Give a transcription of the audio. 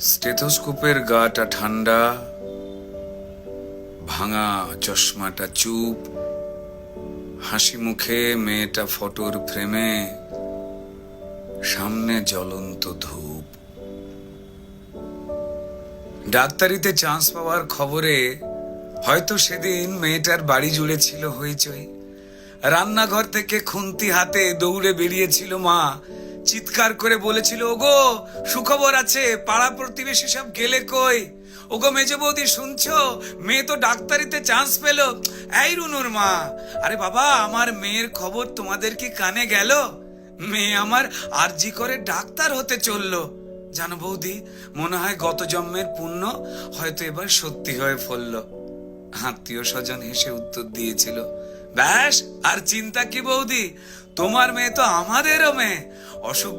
স্টেথোস্কোপের গাটা ঠান্ডা, ভাঙা চশমাটা চুপ, হাসি মুখে মেয়েটা ফটোর ফ্রেমে, সামনে জ্বলন্ত ধূপ। ডাক্তারিতে চান্স পাওয়ার খবরে হয়তো সেদিন মেয়েটার বাড়ি জুড়ে ছিল হইচই। রান্নাঘর থেকে খুন্তি হাতে দৌড়ে বেরিয়েছিল মা, চিৎকার করে বলেছিল, ওগো সুখবর আছে, পাড়া প্রতিবেশী সব গেলে কই? ওগো মেজ বৌদি শুনছো, মেয়ে তো ডাক্তারিতে চান্স পেল। এই রুনুর মা, আরে বাবা আমার মেয়ের খবর তোমাদের কি কানে গেল? মেয়ে আমার আরজি করে ডাক্তার হতে চললো। জানো বৌদি, মনে হয় গত জন্মের পুণ্য হয়তো এবার সত্যি হয়ে ফলল। আত্মীয় স্বজন হেসে উত্তর দিয়েছিল, ব্যাস আর চিন্তা কি বৌদি, তোমার মেয়ে তো আমাদেরও মেয়ে। অসুখ